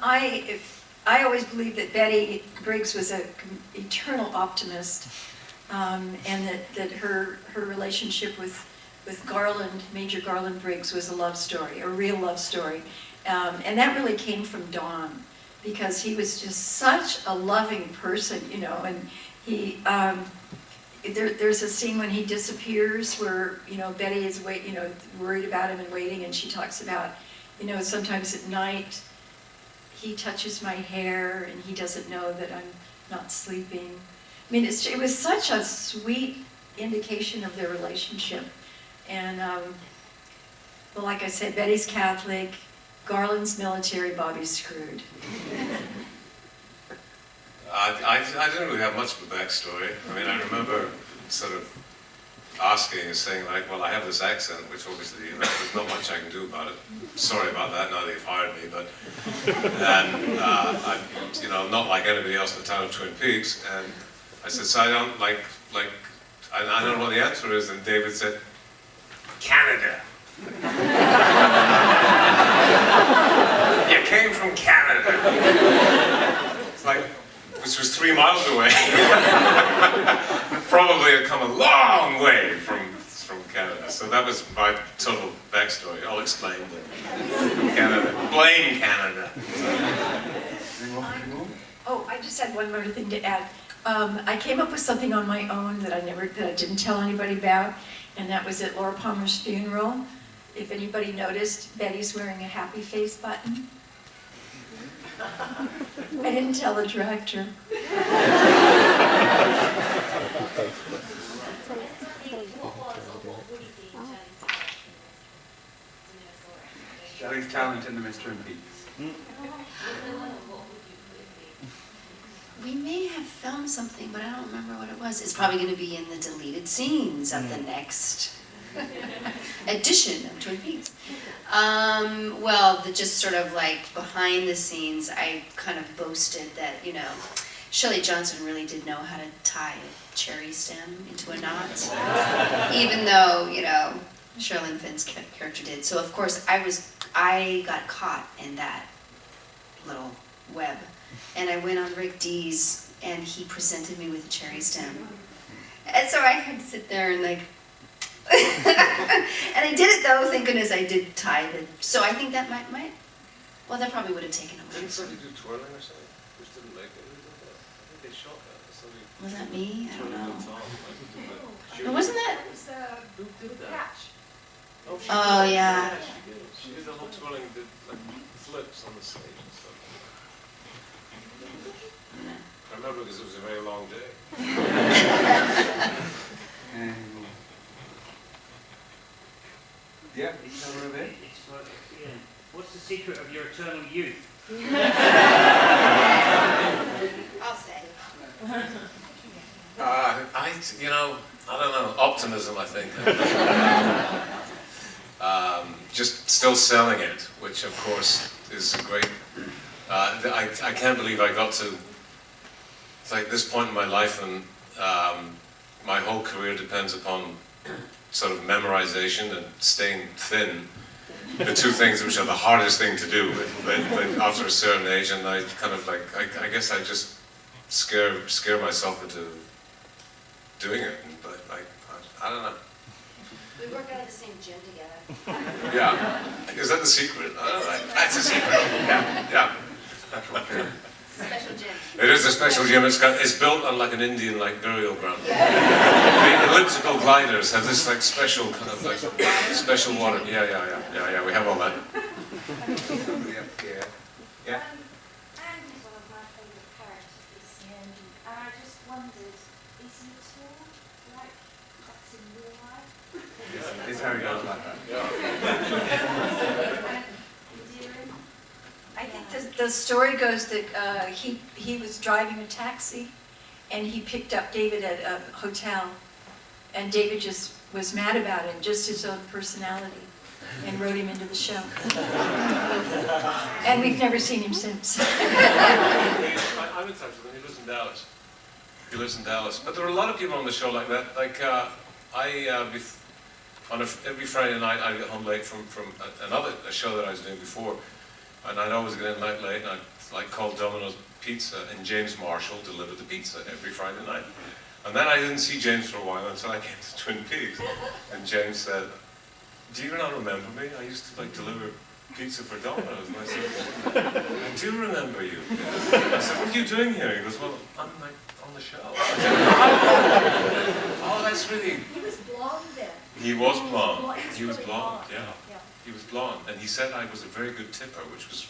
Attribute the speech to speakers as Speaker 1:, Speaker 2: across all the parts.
Speaker 1: I always believed that Betty Briggs was an eternal optimist, and that her relationship with Garland, Major Garland Briggs, was a love story, a real love story. And that really came from Don, because he was just such a loving person, you know, and he, there's a scene when he disappears where, you know, Betty is worried about him and waiting, and she talks about, you know, sometimes at night he touches my hair and he doesn't know that I'm not sleeping. I mean, it was such a sweet indication of their relationship. And, well, like I said, Betty's Catholic, Garland's military, Bobby's screwed.
Speaker 2: I didn't really have much of a backstory. I mean, I remember sort of asking and saying, like, well, I have this accent, which obviously, you know, there's not much I can do about it. Sorry about that, now that you've hired me, but... And I'm, you know, not like anybody else in the town of Twin Peaks, and I said, so I don't, I don't know what the answer is, and David said, Canada. You came from Canada. It's like, which was 3 miles away. Probably had come a long way from Canada. So that was my total backstory, all explained. Canada. Blame Canada.
Speaker 1: Oh, I just had one more thing to add. I came up with something on my own that I didn't tell anybody about, and that was at Laura Palmer's funeral. If anybody noticed, Betty's wearing a happy face button. I didn't tell the director.
Speaker 3: Shelly's talent in the Mr. and Pete's.
Speaker 4: We may have filmed something, but I don't remember what it was. It's probably going to be in the deleted scenes of the next edition of Twin Peaks. Well, just sort of like behind the scenes, I kind of boasted that, you know, Shelley Johnson really did know how to tie a cherry stem into a knot, even though, you know, Sherilyn Finn's character did. So of course I got caught in that little web, and I went on Rick D's, and he presented me with a cherry stem, and so I had to sit there and like. And I did it though, thank goodness I did tie the, so I think that might, well, that probably would have taken a while.
Speaker 2: Didn't somebody do twirling or something? Which didn't make it? I think they shot that.
Speaker 4: Was that me? I don't know.
Speaker 2: But
Speaker 4: But wasn't that?
Speaker 2: who did that?
Speaker 5: Catch.
Speaker 4: Oh, yeah.
Speaker 2: She did the whole twirling, did like flips on the stage and stuff. I remember because it was a very long day.
Speaker 3: Yeah, you can tell her a bit.
Speaker 6: It's like, yeah. What's the secret of your eternal youth?
Speaker 4: I'll say.
Speaker 2: I don't know, optimism, I think. Just still selling it, which of course is a great, I can't believe I got to, it's like this point in my life, and my whole career depends upon sort of memorization and staying thin, the two things which are the hardest thing to do but after a certain age, and I kind of like, I guess I just scare myself into doing it, but I don't know.
Speaker 4: We work out of the same gym together.
Speaker 2: Yeah, is that the secret? That's a secret, yeah.
Speaker 4: Special gym.
Speaker 2: It is a special gym. It's built on like an Indian burial ground. The elliptical gliders have this like special kind of like special water. Yeah. We have all that.
Speaker 3: Yeah.
Speaker 5: Andy is one of my favourite characters, and I just wondered, is he at all like that's in real life?
Speaker 3: It's Harry goes like that.
Speaker 5: Endearing?
Speaker 1: I think the story goes that he was driving a taxi, and he picked up David at a hotel, and David just was mad about it, just his own personality, and wrote him into the show. And we've never seen him since.
Speaker 2: I'm in touch with him. He lives in Dallas. But there are a lot of people on the show like that. Like every Friday night I get home late from a show that I was doing before. And I'd always get in night late, and I'd like call Domino's Pizza, and James Marshall delivered the pizza every Friday night. And then I didn't see James for a while until I came to Twin Peaks. And James said, "Do you not remember me? I used to like deliver pizza for Domino's." And I said, "I do remember you." I said, "What are you doing here?" He goes, "Well, I'm like on the show." I said, "Oh, that's really..."
Speaker 5: He was blonde then.
Speaker 2: He was blonde. He was
Speaker 5: really
Speaker 2: blonde, yeah.
Speaker 5: Yeah.
Speaker 2: He was blonde. And he said I was a very good tipper, which was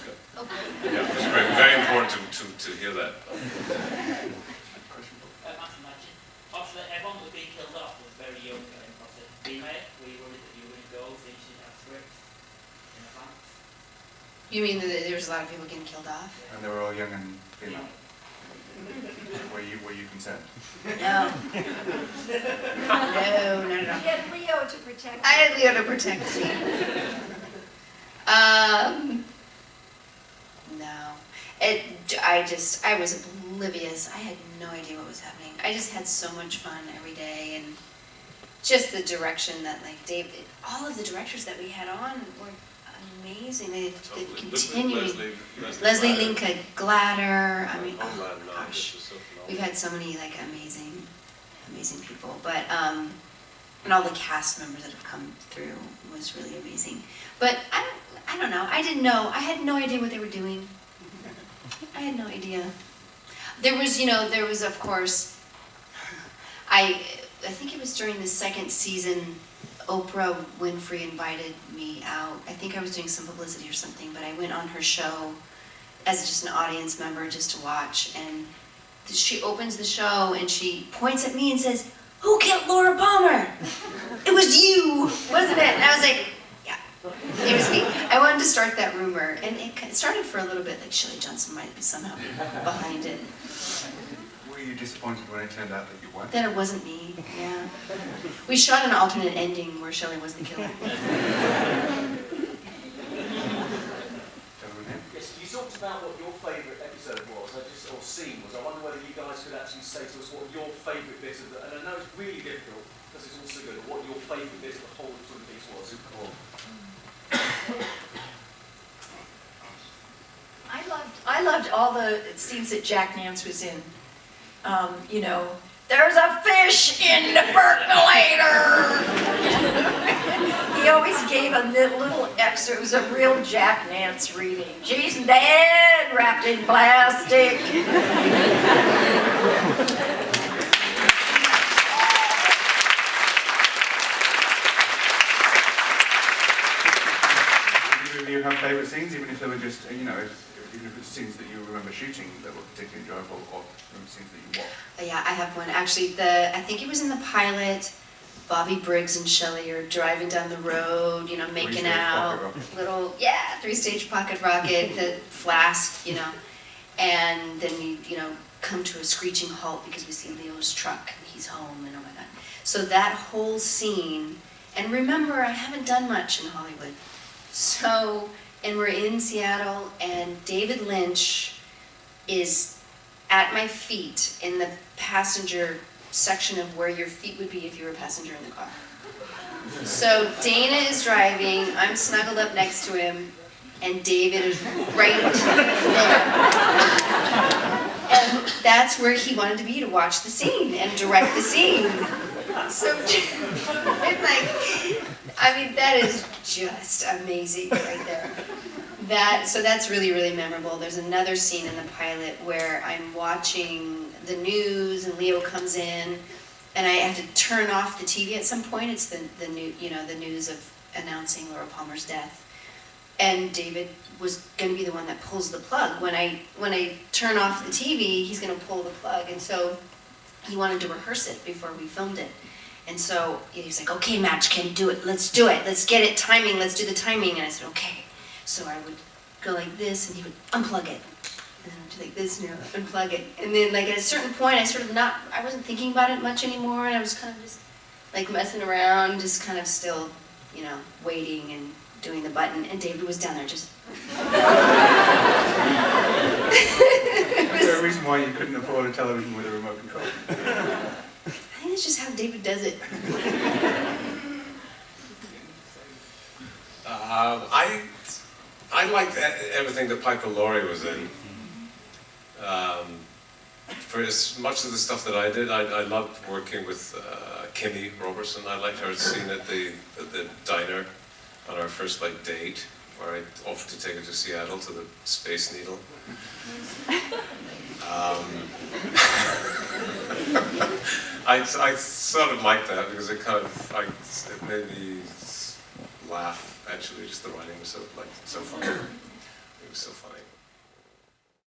Speaker 2: good.
Speaker 4: Okay.
Speaker 2: Yeah, it was very important to hear that.
Speaker 6: Imagine. Obviously, everyone was being killed off was very young and obviously female. Were you worried that you were going to go since you didn't have scripts in advance?
Speaker 4: You mean that there was a lot of people getting killed off?
Speaker 3: And they were all young and female. Were you concerned?
Speaker 4: No. No, not at all.
Speaker 5: You had Leo to protect
Speaker 4: I had Leo to protect me. No. I was oblivious. I had no idea what was happening. I just had so much fun every day, and just the direction that, like, all of the directors that we had on were amazing. They continuing. Leslie Linka Glatter. I mean, oh gosh. We've had so many, like, amazing people. But, and all the cast members that have come through was really amazing. But I don't know. I didn't know. I had no idea what they were doing. I had no idea. There was, of course, I think it was during the second season, Oprah Winfrey invited me out. I think I was doing some publicity or something, but I went on her show as just an audience member just to watch. And she opens the show and she points at me and says, "Who killed Laura Palmer? It was you, wasn't it?" And I was like, "Yeah, it was me." I wanted to start that rumor, and it started for a little bit, like Shelly Johnson might be somehow behind it.
Speaker 3: Were you disappointed when it turned out that you weren't?
Speaker 4: That it wasn't me, yeah. We shot an alternate ending where Shelly was the killer.
Speaker 7: Yes, you talked about what your favourite episode was, or scene was. I wonder whether you guys could actually say to us what your favourite bit of the, and I know it's really difficult because it's also good, but what your favourite bit of the whole of Twin Peaks was.
Speaker 1: I loved all the scenes that Jack Nance was in. There's a fish in the percolator. He always gave a little extra. It was a real Jack Nance reading. She's dead, wrapped in plastic.
Speaker 3: Do you have favourite scenes, even if they were just, even if it's scenes that you remember shooting that were particularly enjoyable, or scenes that you watched?
Speaker 4: Yeah, I have one. Actually, I think it was in the pilot. Bobby Briggs and Shelly are driving down the road, making
Speaker 3: Three-stage
Speaker 4: out.
Speaker 3: pocket
Speaker 4: Little, three-stage pocket rocket, the flask, and then we, come to a screeching halt because we see Leo's truck and he's home, and oh my God. So that whole scene, and remember, I haven't done much in Hollywood. So, and we're in Seattle, and David Lynch is at my feet in the passenger section of where your feet would be if you were a passenger in the car. So Dana is driving, I'm snuggled up next to him, and David is right there. And that's where he wanted to be, to watch the scene and direct the scene. So it's like, that is just amazing right there. So that's really, really memorable. There's another scene in the pilot where I'm watching the news and Leo comes in, and I have to turn off the TV at some point. It's the news of announcing Laura Palmer's death. And David was going to be the one that pulls the plug. When I turn off the TV, he's going to pull the plug. And so he wanted to rehearse it before we filmed it. And so he's like, "Okay, Mädchen, do it. Let's do it. Let's get it timing. Let's do the timing." And I said, "Okay." So I would go like this, and he would unplug it. And then I would do like this, and unplug it. And then, like, at a certain point, I wasn't thinking about it much anymore, and I was kind of just, like, messing around, just kind of still, waiting and doing the button. And David was down there just...
Speaker 3: Is there a reason why you couldn't afford a television with a remote control?
Speaker 4: I think that's just how David does it.
Speaker 2: I liked everything that Piper Laurie was in. For as much of the stuff that I did, I loved working with Kimmy Robertson. I liked her scene at the diner on our first date, where I offered to take her to Seattle to the Space Needle. I sort of liked that because it it made me laugh. Actually, just the writing was so funny. It was so funny.